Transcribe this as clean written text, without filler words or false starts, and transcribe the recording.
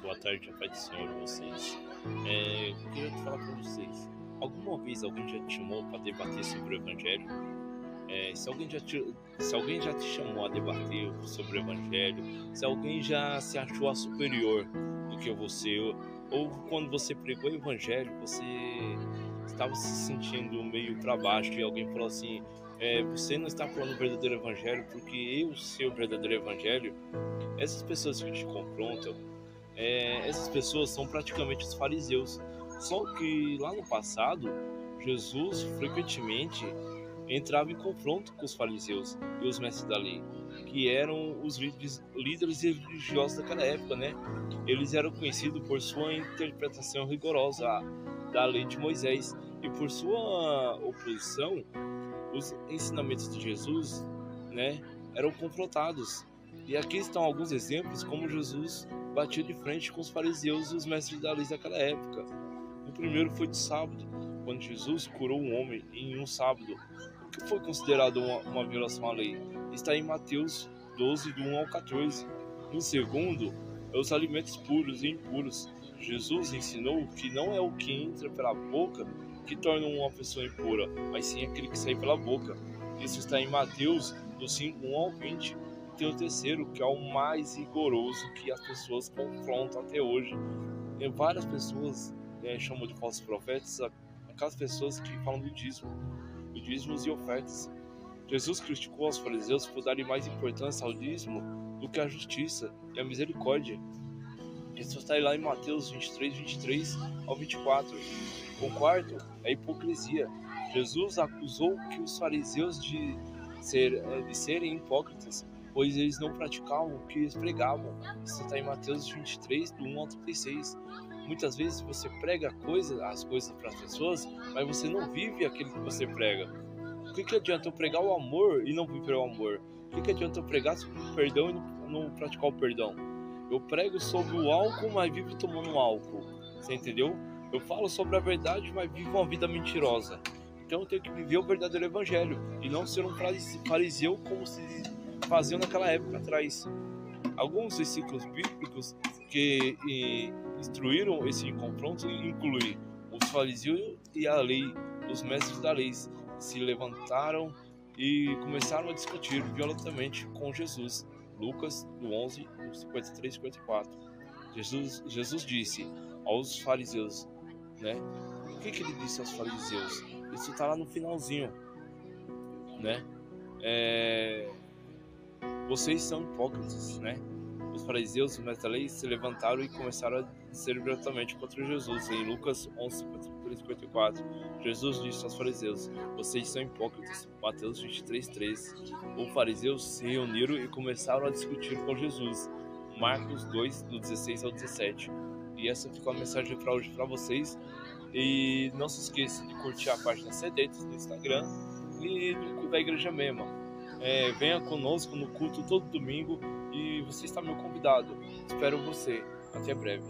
Boa tarde, a paz do Senhor a vocês. Eu queria falar para vocês. Alguma vez alguém já te chamou para debater sobre o Evangelho? Se alguém já te chamou a debater sobre o Evangelho, se alguém já se achou a superior do que você, ou quando você pregou o Evangelho, você estava se sentindo meio para baixo e alguém falou assim: você não está falando o verdadeiro Evangelho porque eu sei o verdadeiro Evangelho. Essas pessoas que te confrontam, essas pessoas são praticamente os fariseus. Só que lá no passado, Jesus frequentemente entrava em confronto com os fariseus e os mestres da lei, que eram os líderes religiosos daquela época, né? Eles eram conhecidos por sua interpretação rigorosa da lei de Moisés e por sua oposição, os ensinamentos de Jesus, né, eram confrontados. E aqui estão alguns exemplos como Jesus batia de frente com os fariseus e os mestres da lei daquela época. O primeiro foi de sábado, quando Jesus curou um homem em um sábado, o que foi considerado uma violação à lei. Está em Mateus 12, do 1 ao 14. No segundo, é os alimentos puros e impuros. Jesus ensinou que não é o que entra pela boca que torna uma pessoa impura, mas sim aquele que sai pela boca. Isso está em Mateus do 5, 1 ao 20. Tem o terceiro, que é o mais rigoroso que as pessoas confrontam até hoje. Tem várias pessoas chamam de falsos profetas aquelas pessoas que falam do dízimos e ofertas. Jesus criticou os fariseus por darem mais importância ao dízimo do que a justiça e a misericórdia. Isso está lá em Mateus 23, 23 ao 24. O quarto é a hipocrisia. Jesus acusou que os fariseus de serem hipócritas, pois eles não praticavam o que eles pregavam. Isso está em Mateus 23, do 1 ao 36. Muitas vezes você prega as coisas para as pessoas, mas você não vive aquilo que você prega. O que adianta eu pregar o amor e não viver o amor? O que adianta eu pregar sobre o perdão e não praticar o perdão? Eu prego sobre o álcool, mas vivo tomando álcool. Você entendeu? Eu falo sobre a verdade, mas vivo uma vida mentirosa. Então eu tenho que viver o verdadeiro evangelho e não ser um fariseu como se faziam naquela época atrás. Alguns versículos bíblicos que instruíram esse confronto incluem os fariseus e a lei, os mestres da lei se levantaram e começaram a discutir violentamente com Jesus. Lucas 11, 53 e 54. Jesus disse aos fariseus, né? O que ele disse aos fariseus? Isso está lá no finalzinho, né? Vocês são hipócritas, né? Os fariseus e os mestres da lei se levantaram e começaram a dizer violentamente contra Jesus. Em Lucas 11, 53 e 54, Jesus disse aos fariseus: vocês são hipócritas. Mateus 23, 13. Os fariseus se reuniram e começaram a discutir com Jesus. Marcos 2, do 16 ao 17. E essa ficou a mensagem para hoje para vocês. E não se esqueça de curtir a página Sedentos no Instagram e do culto da Igreja Mema. Venha conosco no culto todo domingo e você está meu convidado. Espero você. Até breve.